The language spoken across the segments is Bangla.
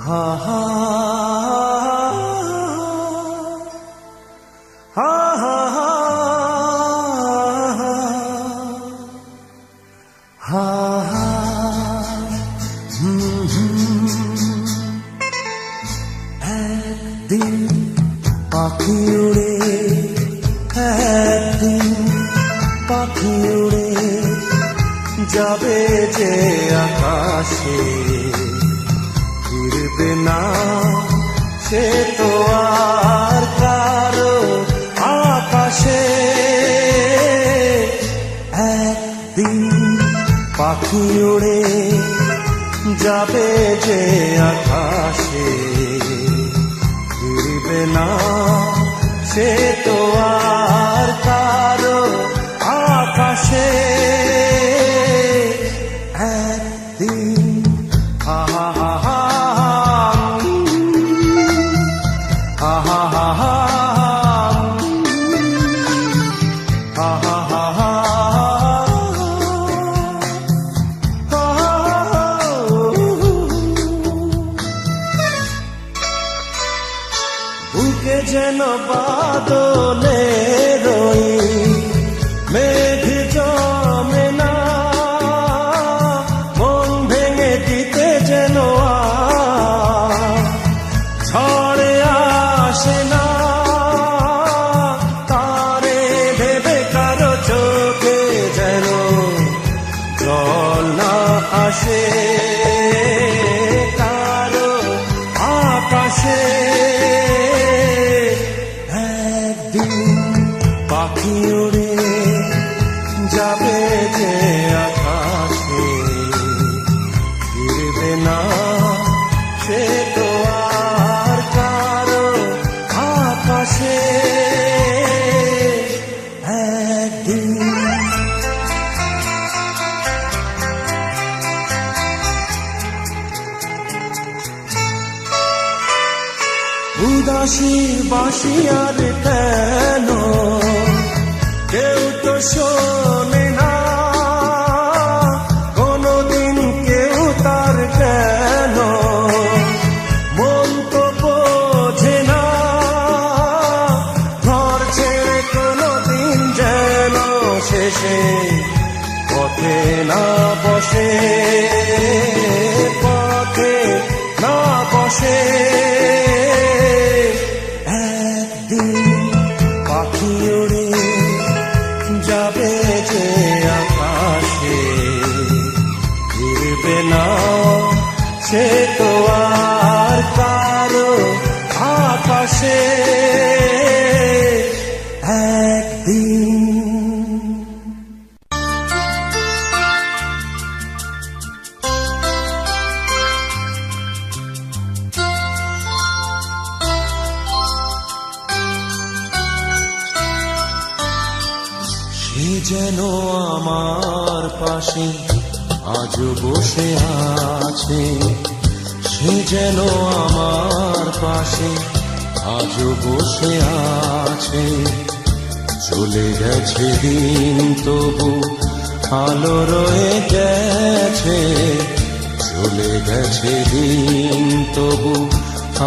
হা হা হা হা হা হা একদিন পাখি উড়ে, একদিন পাখি উড়ে যাবে যে আকাশে, ফিরবে না সে তো আর কারো আকাশে। একদিন পাখি উড়ে যাবে যে আকাশে, ফিরবে না সে তো আর কারো আকাশে। একদিন হা হা হা হা হা হা হা হা বুকে যেন বাদলে রই, মেঘ জমে না, মন ভেঙে দিতে যেন ঝড়ে আসে না। তারে ভেবে কারো চোখে যেন জল না আসে, কারো আকাশে। পাখি উড়ে যাবে যে আকাশে, ফিরবে না সে তো আর কারো আকাশে। একদিন উদাসীর বাঁশি আর কেন কেউ তো শোনে না, কোনদিন কেউ তার কেন মন তো বোঝে না। ঘর ছেড়ে কোনদিন যেন শেষে পথে না বসে, পথে না বসে। একদিন পাখি উড়ে যাবে যে আকাশে, ফিরবে না সে তো আর কারো আকাশে। একদিন সে যেন আমার পাশে আজও বসে আছে, সে যেন আমার পাশে আজও বসে আছে। চলে গেছে দিন তবু আলো রয়ে গেছে, চলে গেছে দিন তবু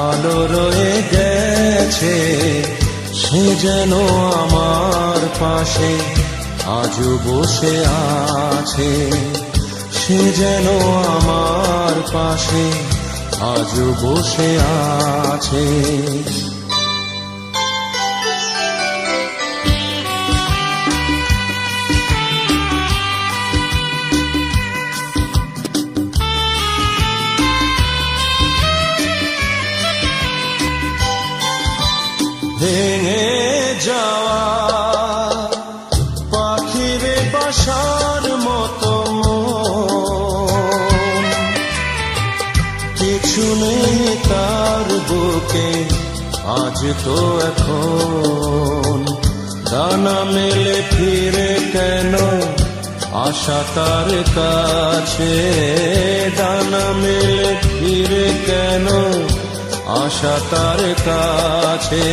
আলো রয়ে গেছে। সে যেন আমার পাশে আজও বসে আছে, সে যেন আমার পাশে আজও বসে আছে। ভেঙে যাওয়া পাখির বাসার মতো কিছু নেই তার বুকে আজ তো এখন। ডানা মেলে ফিরে কেন আশা তার কাছে, ডানা মেলে ফিরে কেন আশা তার কাছে।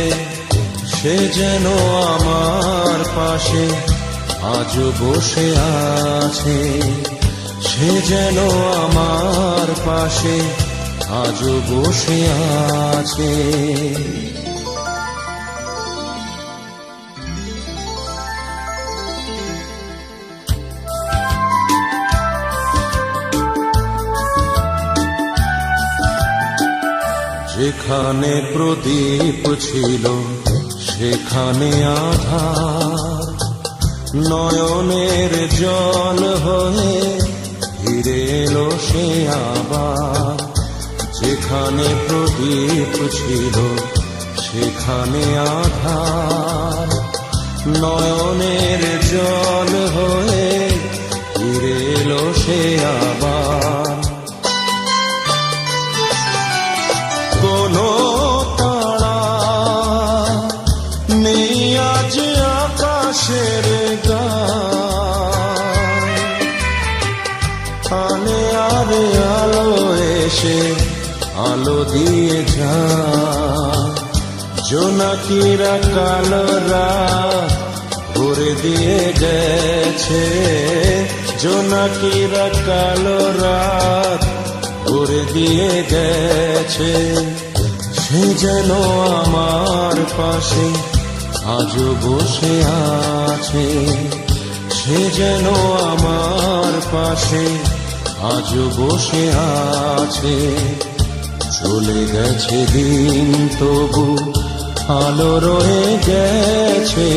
সে যেন আমার পাশে আজও বসে আছে, সে যেন আমার পাশে আজও বসে আছে। যেখানে প্রদীপ ছিল সেখানে আধার, নয়নের জল হয়ে ফিরে এলো সে আবার। যেখানে প্রদীপ ছিল সেখানে আধার, নয়নের জল হয়ে ফিরে এলো সে আবার। কোনো তারা নেই আজ আকাশের গায়ে, আলে আরে আলো এসে আলো দিয়ে যায়। জোনাকিরা কালো রাত ভরে দিয়ে গেছে, জোনাকিরা কালো রাত ভরে দিয়ে গেছে। সে যেন আমার পাশে আজও বসে আছে, সে যেন আমার পাশে আজও বসে আছে। চলে গেছে দিন তবু আলো রয়ে গেছে,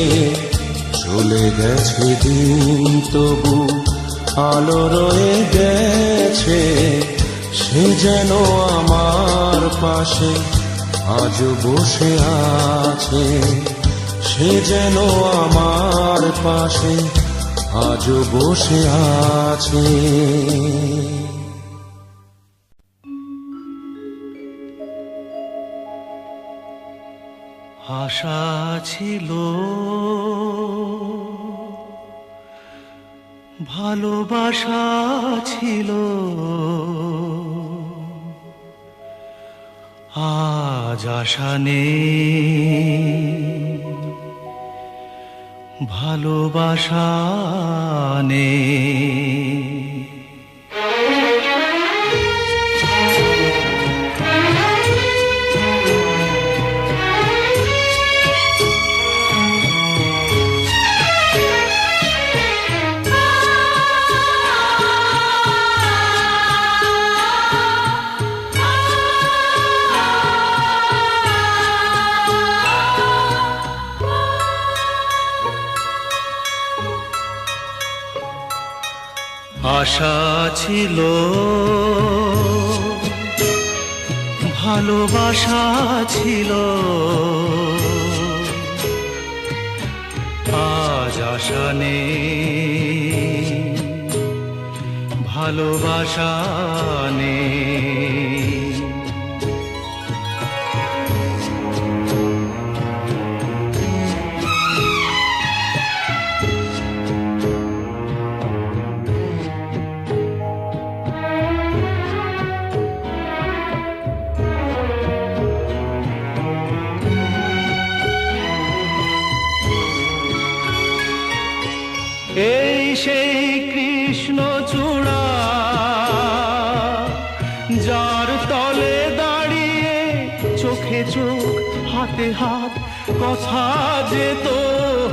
চলে গেছে দিন তবু আলো রয়ে গেছে। সে যেন আমার পাশে আজও বসে আছে, সে যেন আমার পাশে আজও বসে আছে। আশা ছিল, ভালোবাসা ছিল, আজ আশা নেই, ভালোবাসা নেই। আশা ছিল, ভালোবাসা ছিল, আজ আশা নেই, ভালোবাসা নেই। এই সেই কৃষ্ণচূড়া, যার তলে দাঁড়িয়ে চোখে চোখ হাতে হাত কথা যেত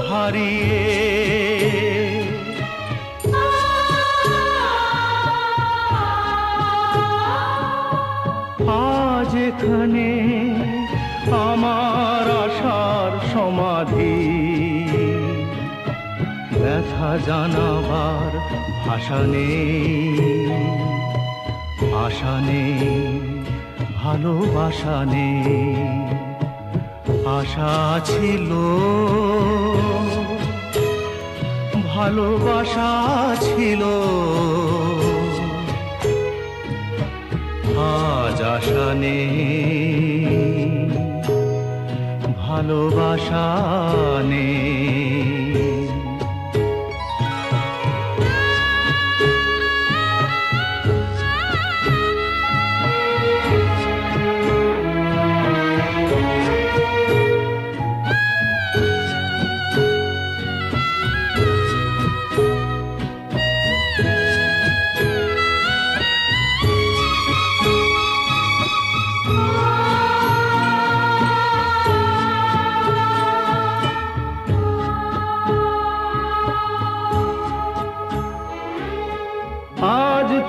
হারিয়ে। আজ এখানে আমার আশার সমাধি, ব্যথা জানাবার ভাষা নেই, আশা নেই, ভালোবাসা নেই। আশা ছিল, ভালোবাসা ছিল, আজ আশা নেই, ভালোবাসা নেই।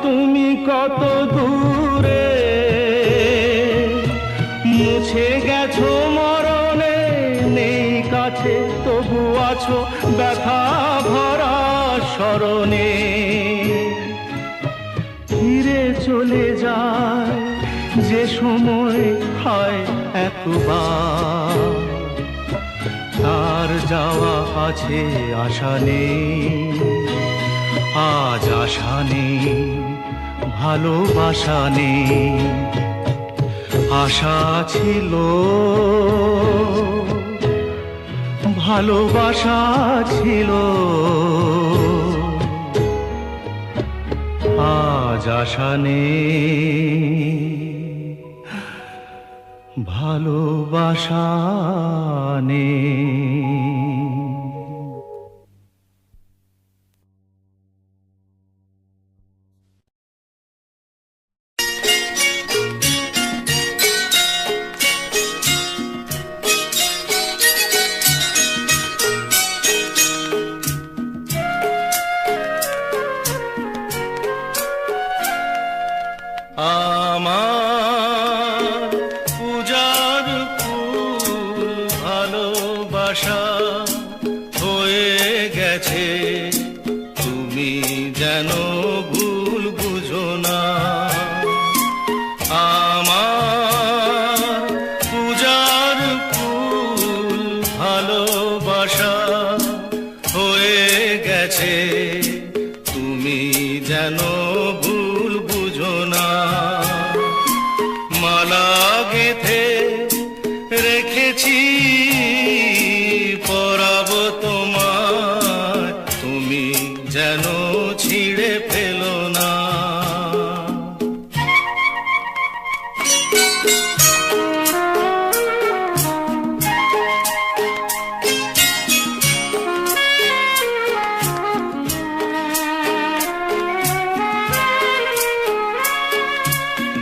তুমি কত দূরে, মুছে গেছো মরণে, নেই কাছে তবু আছো ব্যথা ভরা স্মরণে। ফিরে চলে যায় যে সময় হয় একবার, তার যাওয়া আছে আশা নেই, আজ আশা নেই, ভালোবাসা নেই। আশা ছিল, ভালোবাসা ছিল, আজ আশা নেই, ভালোবাসা নেই। আমার পূজার ফুল ভালোবাসা হয়ে গেছে, তুমি যেন ভুল বুঝো না। আমার পূজার ফুল ভালোবাসা হয়ে গেছে, তুমি যেন ভুল বুঝো না। মালা গেঁথে রেখেছি পরাবো তোমায়, তুমি যেন ছিঁড়ে ফেলো না।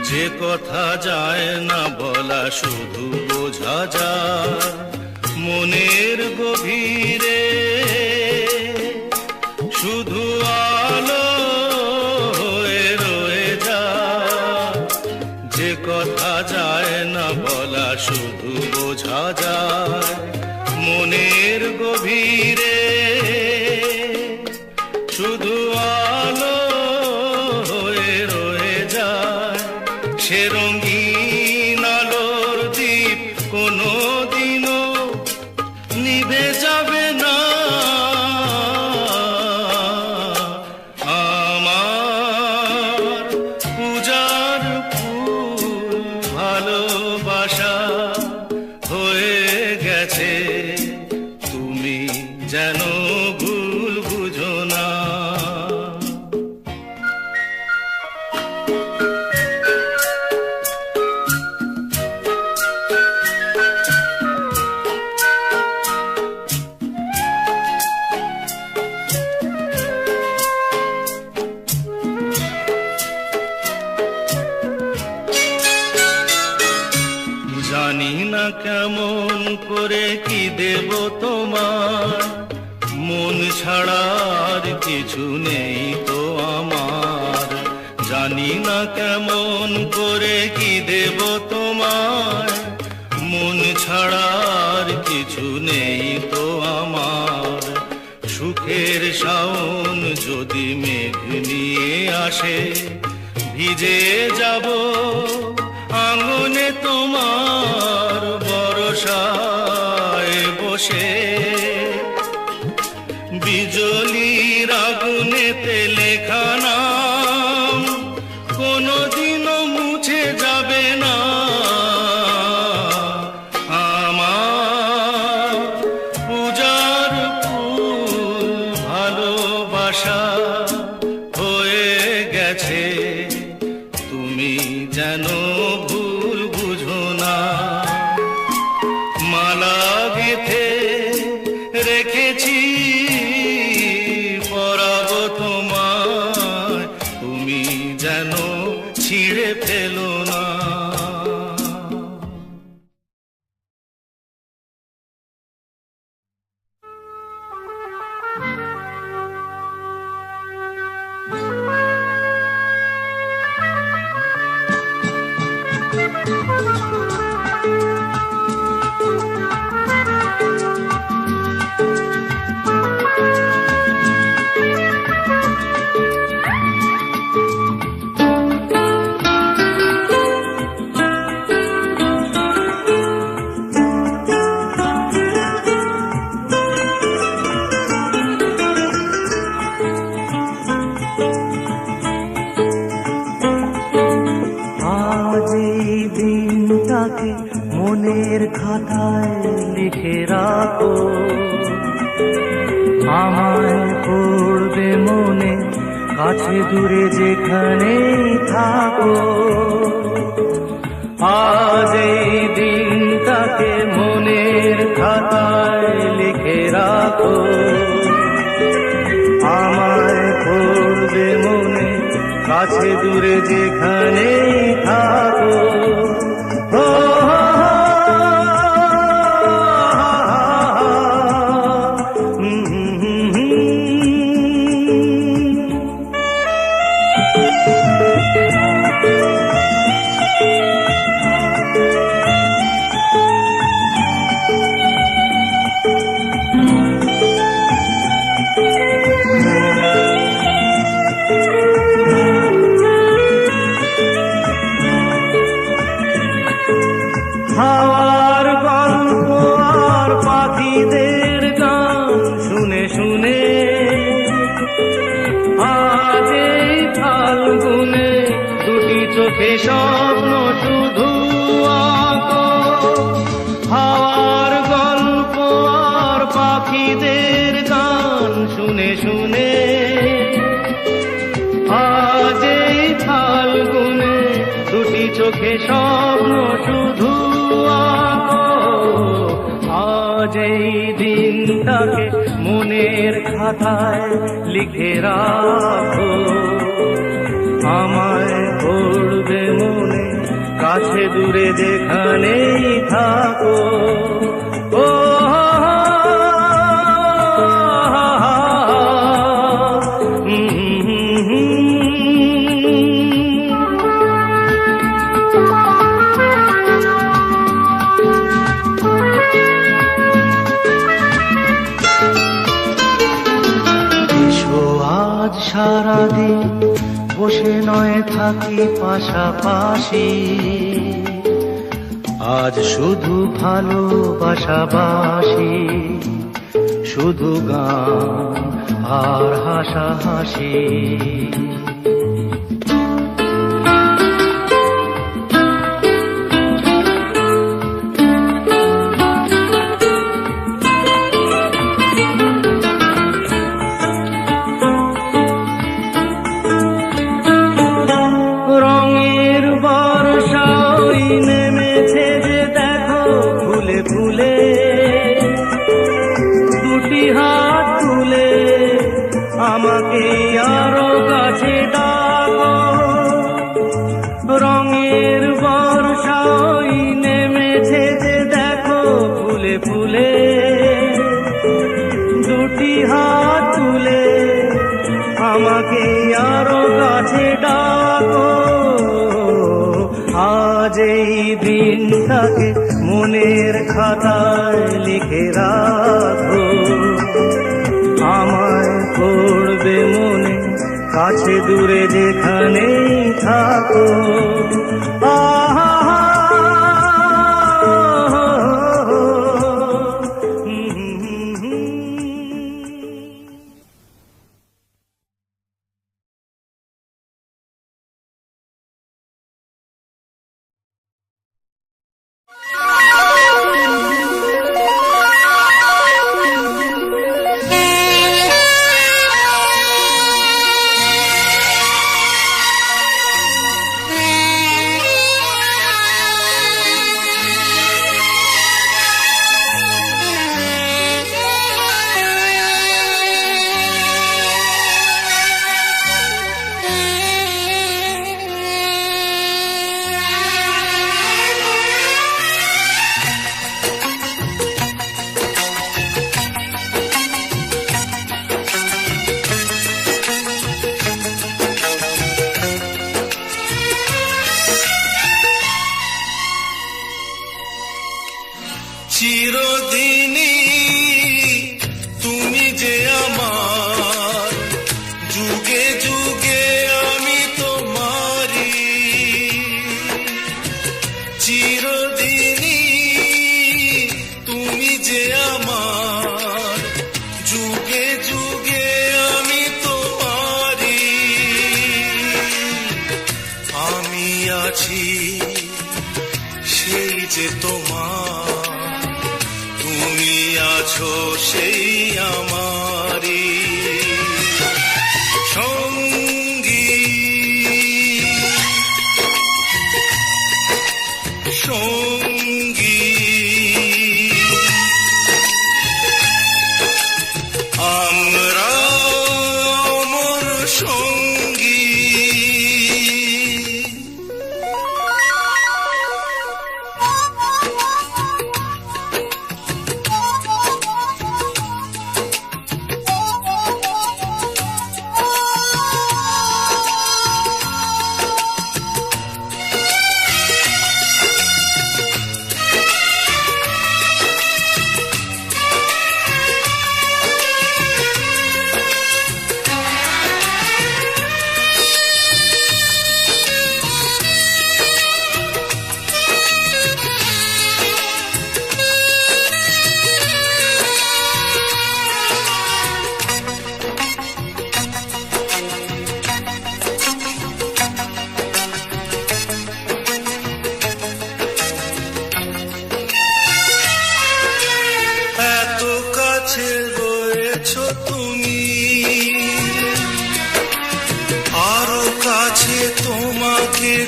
যে কথা যায় না বলা শুধু বোঝা যায় মনের গভীরে, শুধু আলো হয়ে রয়ে যায়। যে কথা যায় না বলা শুধু বোঝা যায় মনের গভীরে, শুধু আলো হয়ে রয়ে যায়। সে রঙিন আলোর দ্বীপ কোনোদিনও নিভে যাবে না। আমার পূজার ফুল ভালোবাসা হয়ে গেছে, তুমি যেন ভুল বুঝো না। জানি না কেমন করে কি দেব তোমার, মন ছাড়ার কিছু নেই তো আমার। জানি না কেমন করে কি দেব তোমার, মন ছাড়ার কিছু নেই তো আমার। সুখের শাওন যদি মেঘ নিয়ে আসে, ভিজে যাব আঙ্গনে তোমার বরসায় বসে। বিজলির আগুনেতে লেখা নাম কোনোদিনও মুছে যাবে না। আমার পূজার ফুল ভালোবাসা হয়ে গেছে, তুমি যেন ভুল বুঝো না। মালা গেঁথে রেখেছি পরাবো তোমায়, তুমি যেন ছিঁড়ে ফেলো না। মনের খাতায় লিখে রাখো, আমায় পড়বে মনে, কাছে দূরে যেখানেই থাকো। আজ এই দিনটাকে মনের খাতায় লিখে রাখো, আমায় পড়বে মনে, কাছে দূরে যেখানেই থাকো। ও হাওয়ার গল্প আর পাখিদের গান শুনে শুনে আজ এই ফাল্গুনে দুটি চোখে স্বপ্ন শুধু আঁকো। হাওয়ার গল্প আর পাখিদের গান শুনে শুনে আজ এই ফাল্গুনে দুটি চোখে স্বপ্ন শুধু আঁকো। আজ এই দিনটাকে মনের খাতায় লিখে রাখো, আমায় পড়বে মনে, কাছে দূরে যেখানেই থাকো। ও আজ সারাদিন বসে নয় থাকি পাশাপাশি, আজ শুধু ভালোবাসাবাসি, শুধু গান আর হাসাহাসি। রঙের বর্ষা ওই নেমেছে যে দেখো ফুলে ফুলে, দুটি হাত তুলে আমাকে আরো কাছে ডাকো। রঙের বর্ষা ওই নেমেছে যে দেখো ফুলে ফুলে, দুটি হাত তুলে আমাকে আরো কাছে ডাকো। আজ এই দিনটাকে মনের খাতায় লিখে রাখো, আমায় পড়বে মনে, কাছে দূরে যেখানেই থাকো। আহা চিরদিনই তুমি যে আমার, যুগে যুগে আমি তোমারি। চিরদিনই তুমি যে আমার, যুগে যুগে আমি তোমারি। আমি আছি সেই যে তোমার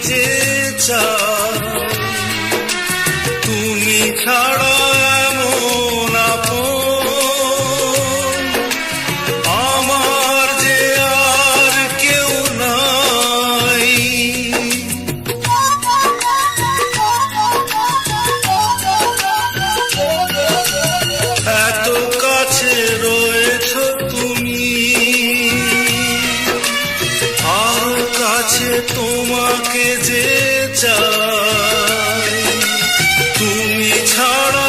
যে চাই, তুমি ছাড়া এমন আপন আমার যে আর কেউ নাই। এত কাছে রয়েছো তুমি, আর কাছে তোমাকে যে চাই, তুমি ছাড়া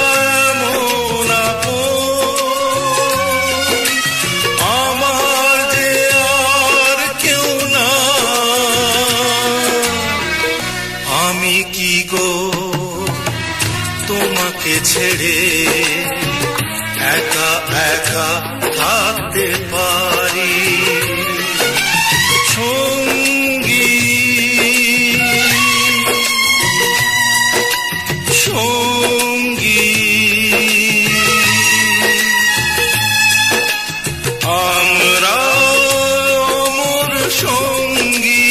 এমন আপন আমার যে আর কেউ না। আমি কি গো তোমাকে ছেড়ে একা একা থাকতে পারি? সঙ্গী সঙ্গী আমরা অমর সঙ্গী।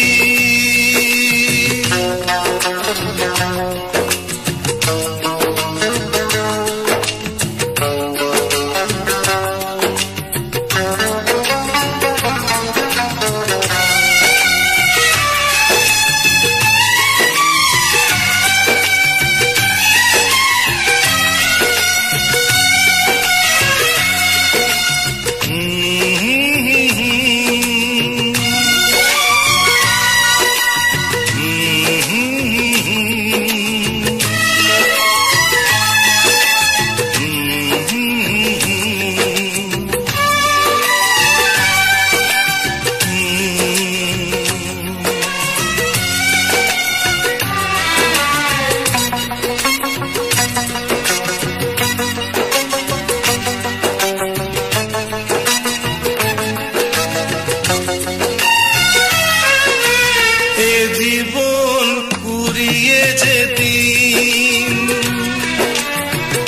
এ জীবন কুড়িয়ে যেদিন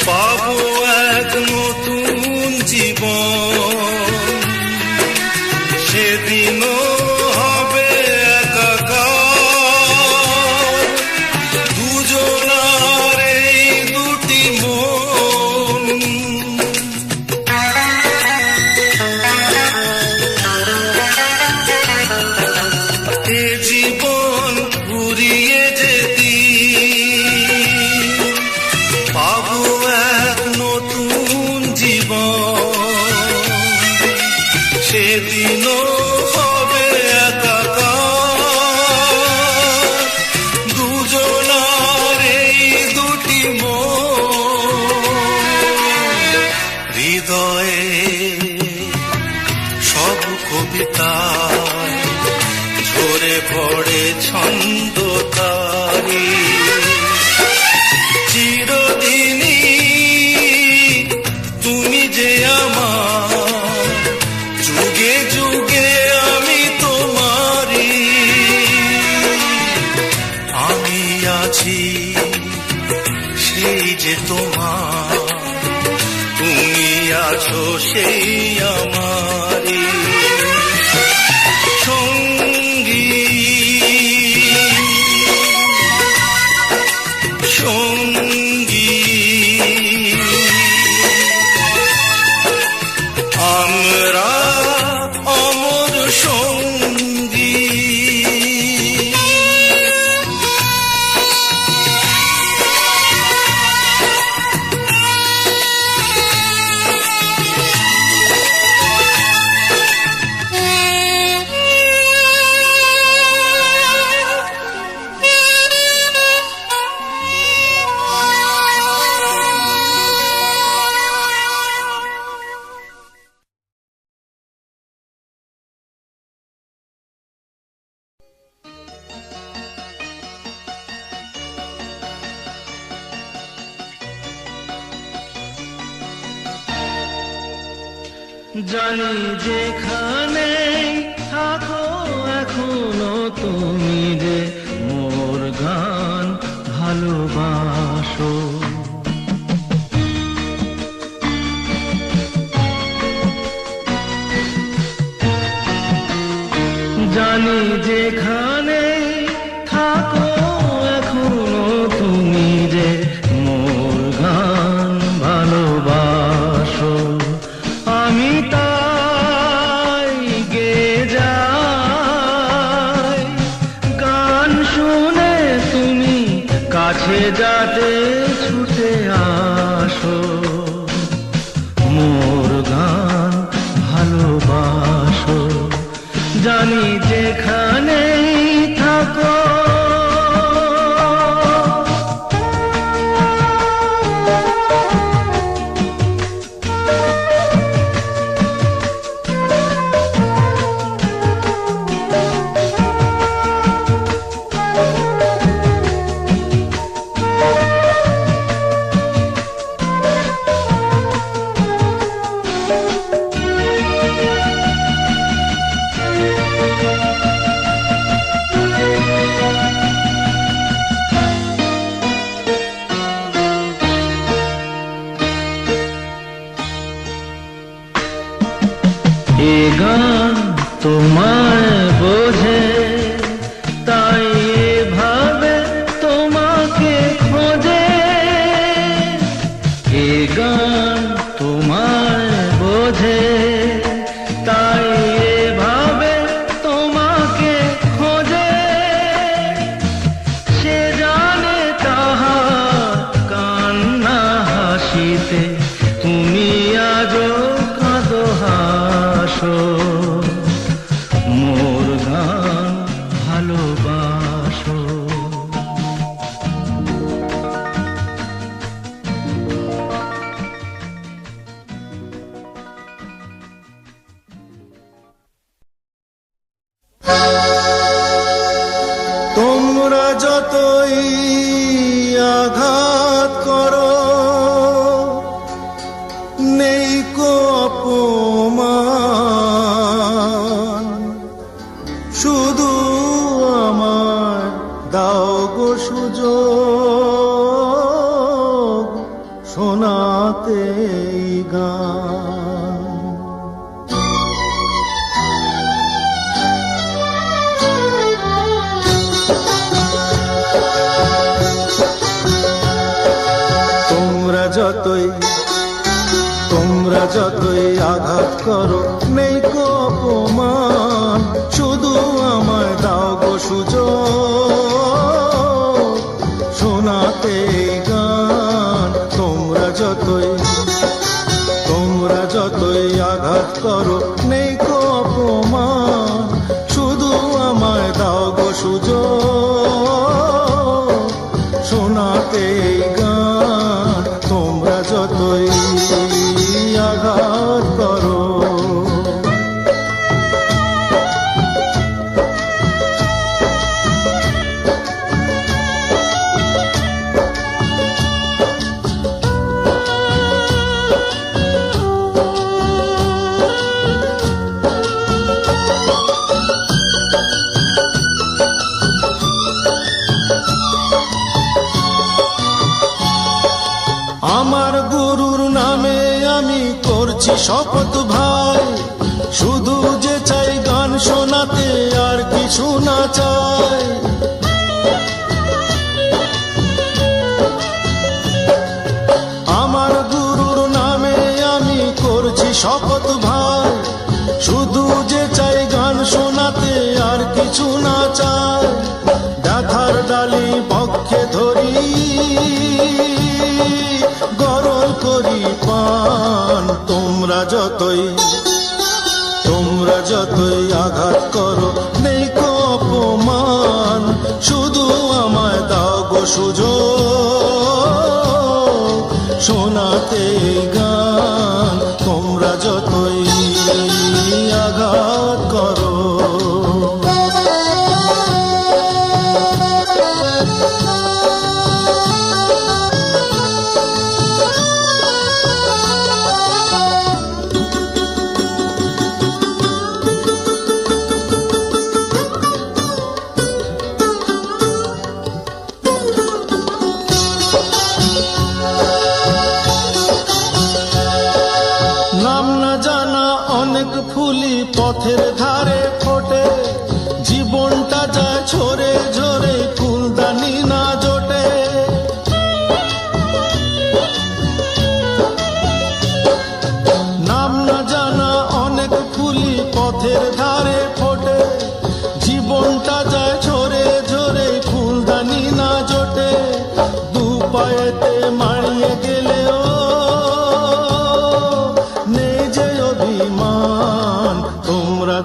পাবো এক নতুন জীবন, সেদিনও হবে একাকার দুজনার এই দুটি মন। এ জীবন ঘুরিয়ে যেদিন পাবো এক নতুন জীবন, সেদিনও হবে একাকার দুজনার এই দুটি মন। হৃদয়ে সব কবিতায় ঝরে পড়ে ছন্দ তারি, চিরদিনই তুমি যে আমার, যুগে যুগে আমি তোমারি। আমি আছি সেই যে তোমার, তুমি আছো সেই আমারি। সঙ্গী সঙ্গী আমরা অমর সঙ্গী। জানি যেখানে থাকো এখনো তুমি যে মোর গান ভালোবাসো। জানি যেখানে থাকো কাছে যাতে ছুটে আসো, মোর গান ভালোবাসো, জানি যেখানেই থাকো। এ গান তোমায় বোঝে, তাই এভাবে তোমাকে খোঁজে। এ গান তোমায় বোঝে, তাই এভাবে তোমাকে খোঁজে। সে জানে তাহার কান্না হাসিতে, তুমি আজও কাঁদো হাসো, মোর গান ভালোবাসো। তোমরা যতই আঘাত করো, নেই কো অপমান, শুধু আমার দাও গো সুযোগ শোনাতে এই গান। তোমরা যতই আঘাত করো, নেই কো অপমান, শুধু আমায় দাও গো সুযোগ শোনাতে এই গান। তোমরা যতই আঘাত করো, নেই কো অপমান, শুধু আমায় দাও গো সুযোগ শোনাতে এই গান। তোমরা যতই আঘাত করো। আমার গুরুর নামে আমি করছি শপথ ভাই, শুধু যে চাই গান শোনাতে, আর কিছু না চাই। আমার গুরুর নামে আমি করছি শপথ ভাই, শুধু যে চাই গান শোনাতে, আর কিছু না চাই। ব্যথার ডালি পক্ষে ধরি, গরল করি পান। তোমরা যতই আঘাত করো, নেই কো অপমান, শুধু আমায় দাও গো সুযোগ শোনাতে গান। তোমরা যতই আঘাত করো। ভয়েতে মারিয়ে গেলেও নেই যে অভিমান। তোমরা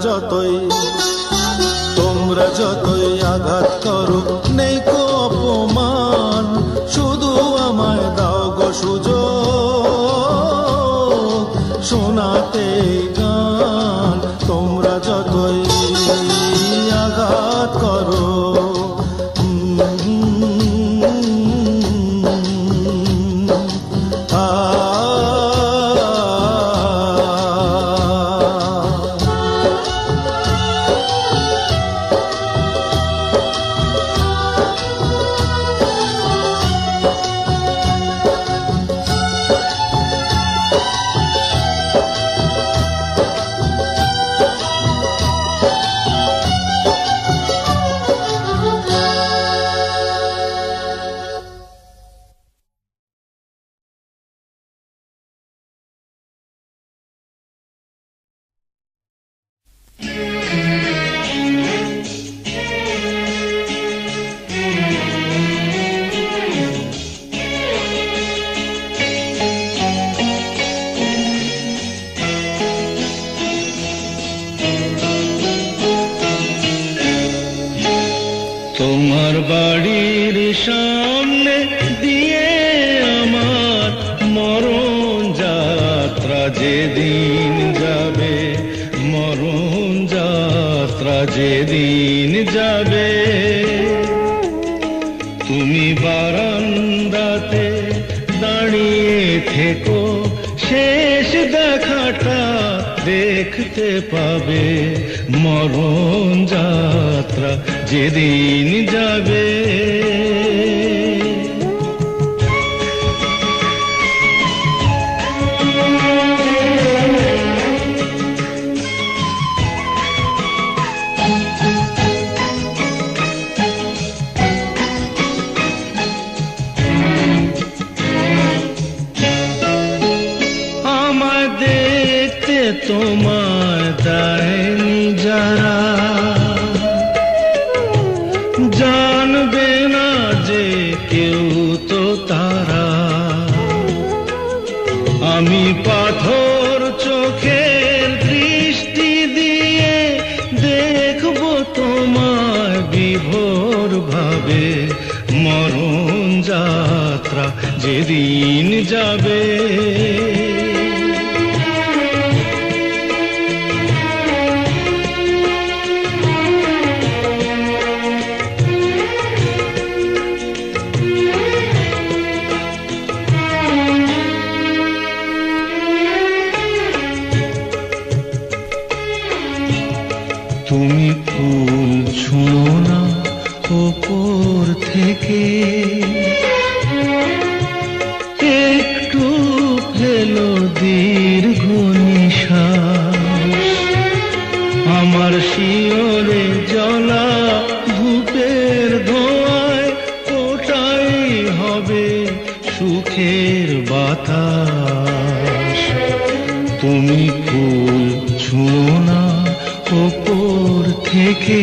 যতই আঘাত করো নেই কো অপমান, শুধু আমায় দাও গো সুযোগ শোনাতে গান। তোমরা যতই আঘাত করো তোমার বাড়ির সামনে দিয়ে আমার মরণ যাত্রা যেদিন যাবে, মরণ যাত্রা যেদিন যাবে, তুমি বারান্দাতে দাঁড়িয়ে থেকো, শেষ দেখাটা দেখতে পাবে। মরণ যাত্রা যেদিন যাবে, আমায় দেখতে তোমার দেয়নি যারা, জানবে না যে কেউ তো তারা। আমি পাথর চোখের দৃষ্টি দিয়ে দেখবো তোমায় বিভোর ভাবে। মরণ যাত্রা যেদিন যাবে, তুমি ফুল ছুঁয়ো না ওপর থেকে, একটু ফেলো দীর্ঘ নিঃশ্বাস। আমার শিয়রে জ্বলা ধূপের ধোঁয়ায় ওটাই হবে সুখের বাতাস। তুমি ফুল ছুঁয়ো না ওপর থেকে,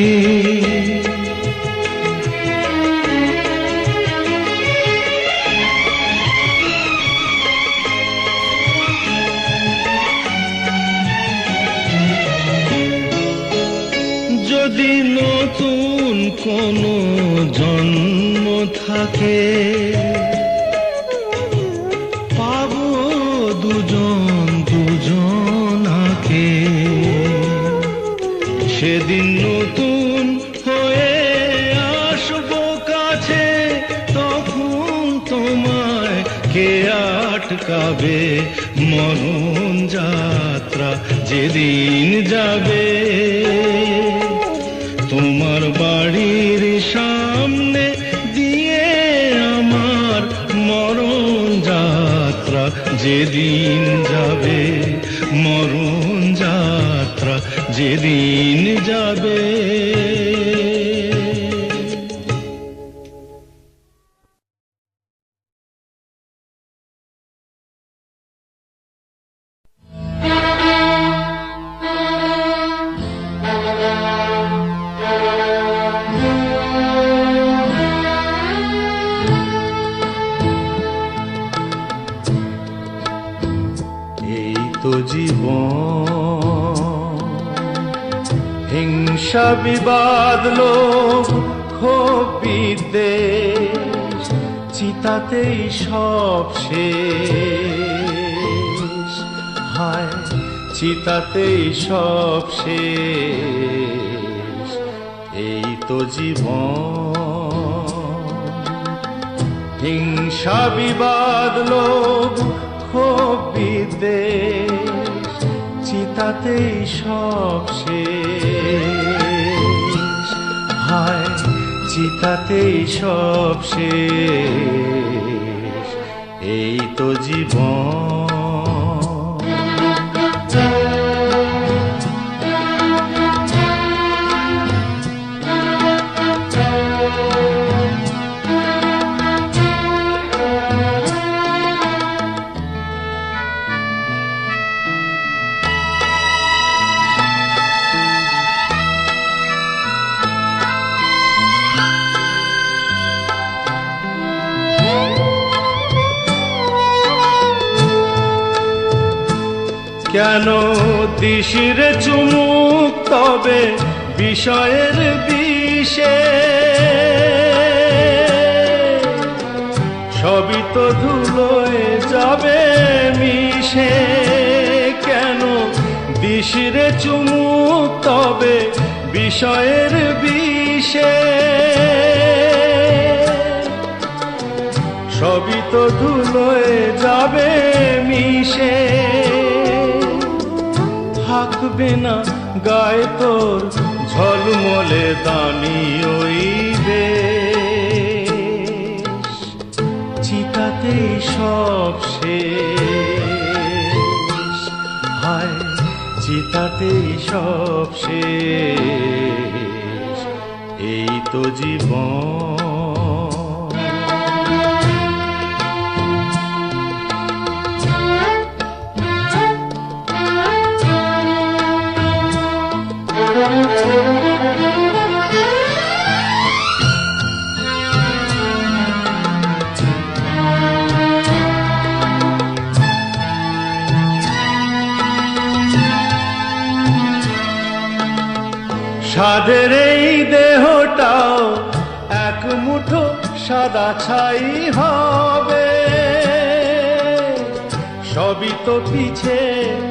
যদি নতুন কোনো জন্ম থাকে, পাবো দুজন দুজনাকে। সেদিন নতুন হয়ে আসবো কাছে, তখন তোমায় কে আটকাবে। মরণ যাত্রা যেদিন যাবে, তোমার বাড়ির সামনে দিয়ে আমার মরণ যাত্রা যেদিন যাবে, মরণ যাত্রা যেদিন যাবে। তো জীবন। হিংসা বিবাদ লোভ ক্ষোভ বিদ্বেষ চিতাতেই সব শেষ, হায় চিতাতেই সব শেষ। এই তো জীবন। হিংসা বিবাদ লোভ ক্ষোভ বিদ্বেষ চিতাতেই সব শেষ, হায় চিতাতেই সব শেষ। এই তো জীবন। কেন দিশিরে চুমুক তবে বিষয়ের বিষে, সবই তো ধুলোয় যাবে মিশে। কেন দিশিরে চুমুক তবে বিষয়ের বিষে, সবই তো ধুলোয় যাবে মিশে। থাকবে না গায়ে তোর ঝলমলে দামি ওই বেশ, চিতাতেই সব শেষ, হায় চিতাতেই সব শেষ। এই তো জীবন। সাদের এই দেহটাও এক মুঠো সাদা ছাই হবে, সবই তো পিছে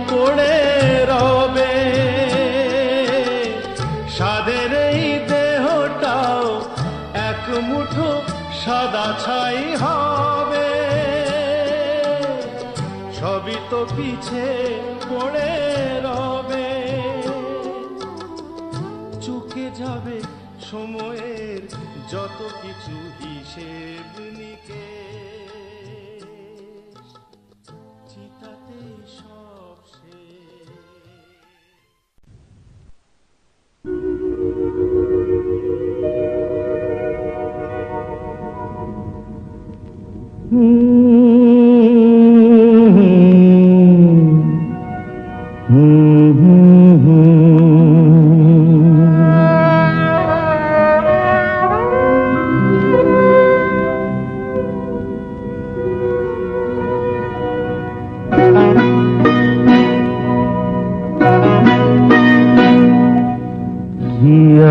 পড়ে রবে। সাদের এই দেহটাও এক মুঠো সাদা ছাই হবে, সবই তো পিছে পড়ে রবে। চুকে যাবে সময়ের যত কিছু হিসেব নিকেশ, চিতাতেই সব শেষ।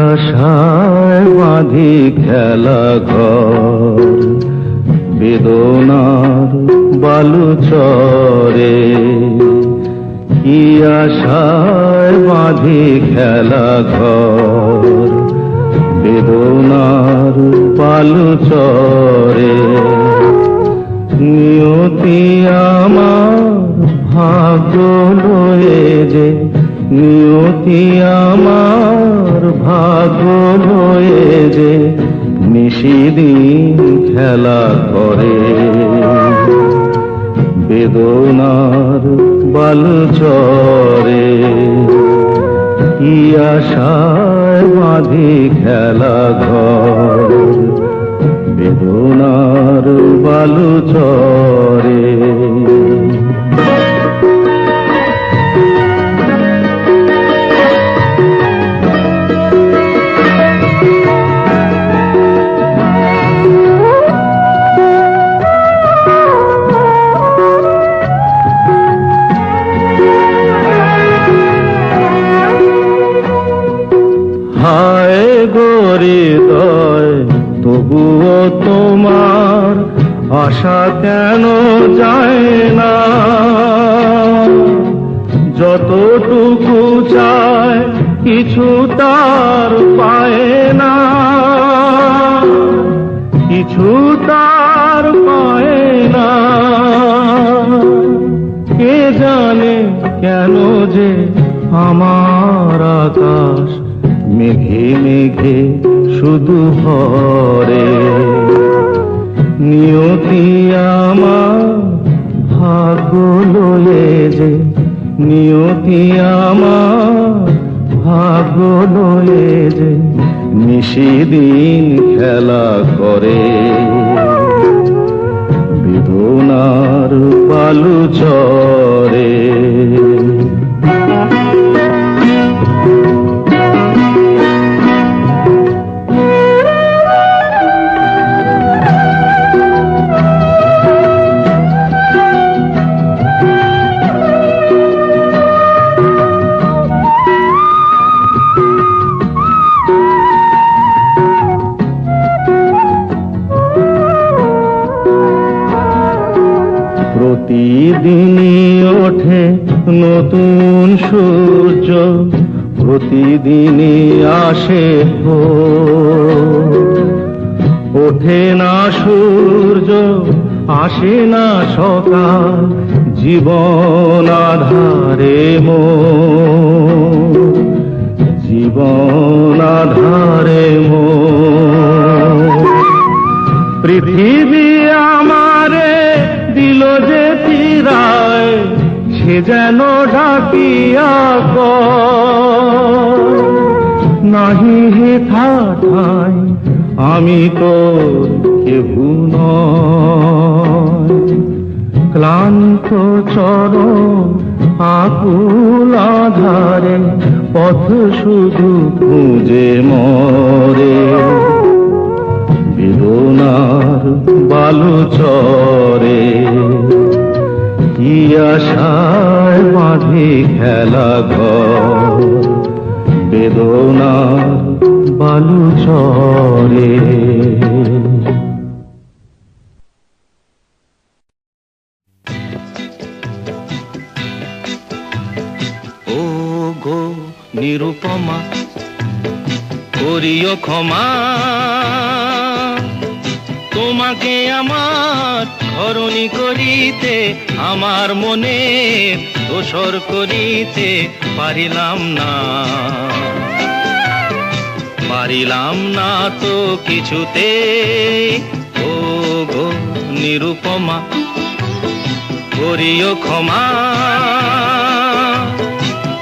আশায় বাঁধি খেলা ঘর বেদনার বালু চরে, কি আশায় বাঁধি খেলা ঘর বেদনার বালু চরে। নিয়তি আমার ভাগ্য লয়ে যে, নিয়তি আমার ভাগ্য লয়ে যে নিশিদিন খেলা করে বেদনার বালু চরে। কি আশায় বাঁধি খেলা ঘর বেদনার বালু চরে। হৃদয়, তবুও তোমার আশা কেন যায় না? যতটুকু চায় কিছু তার পায় না, কিছু তার পায় না। কে জানে কেন যে আমার আকাশ মেঘে মেঘে শুধু ভরে। নিয়তি আমার ভাগ্য লয়ে যে, নিয়তি আমার ভাগ্য লয়ে যে নিশিদিন খেলা করে। বেদনার বালু চরে। প্রতিদিনই ওঠে নতুন সূর্য, প্রতিদিনই আসে ভোর। ওঠে না সূর্য, আসে না সকাল, জীবন আধারে মোর, জীবন আধারে মোর। পৃথিবী আমারে দিল যে ফিরায়, সে যেন ডাকিয়া কয়, নাহি হে ঠাই আমি তোর কেহু নয়। ক্লান্ত চরণ আকুল আধারে পথ শুধু খুঁজে মরে। বেদনার বালু চরে, কি আশায় বাঁধে খেলা ঘর। বেদনার বালু চরে। ও গো নিরুপমা, করিও ক্ষমা, তোমাকে আমার ধরণী করিতে আমার মনে দোসর করিতে পারিলাম না, পারিলাম না তো কিছুতে। ও গো নিরুপমা, করিও ক্ষমা,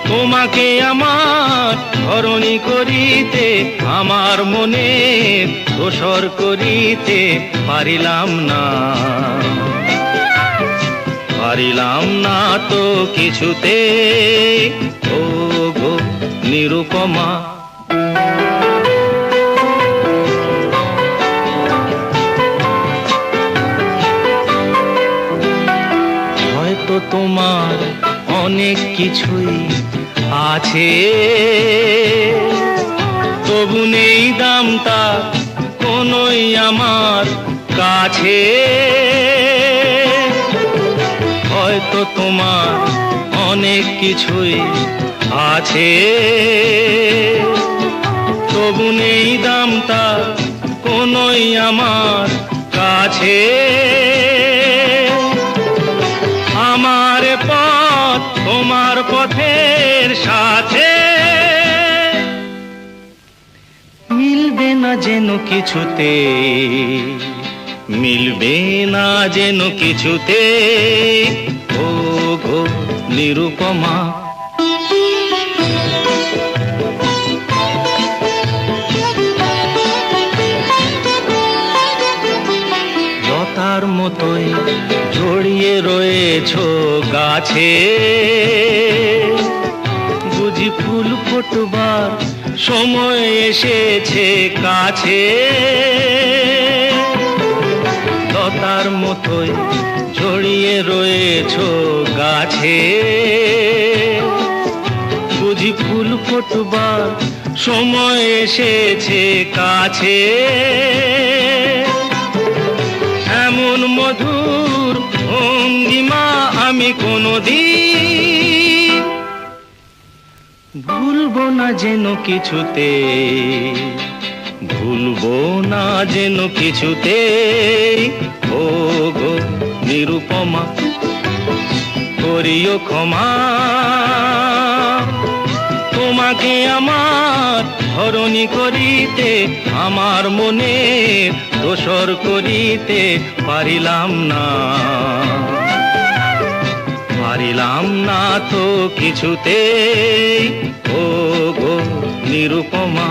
তোমাকে আমার ধরণী করিতে আমার মনে দোসর করিতে পারিলাম না, পারিলাম না তো কিছুতে। ও গো নিরুপমা, হয়তো তোমার অনেক কিছুই আছে, তবু নেই দামটা কোনোই আমার কাছে। হয়তো তোমার অনেক কিছুই আছে, তবু নেই দামটা কোনোই আমার কাছে। আমার পথ তোমার পথের সাথে মিলবে না যেন কিছুতে, মিলবে না যেন কিছুতে। ও গো নিরুপমা, লতার মতোই জড়িয়ে রয়েছো গাছে, বুঝি ফুল ফোটবার সময় এসেছে কাছে। লতার মতোই জড়িয়ে রয়েছো গাছে, বুঝি ফুল ফোটবার সময় এসেছে কাছে, এমন মধুর ভঙ্গিমা আমি কোনোদিন ভুলবো না যেন কিছুতে, ভুলবো না যেন কিছুতে। ও গো নিরুপমা করিও ক্ষমা, তোমাকে আমার ধরণী করিতে আমার মনে দোসর করিতে পারিলাম না, পারিলাম না তো কিছুতে। ও গো নিরুপমা।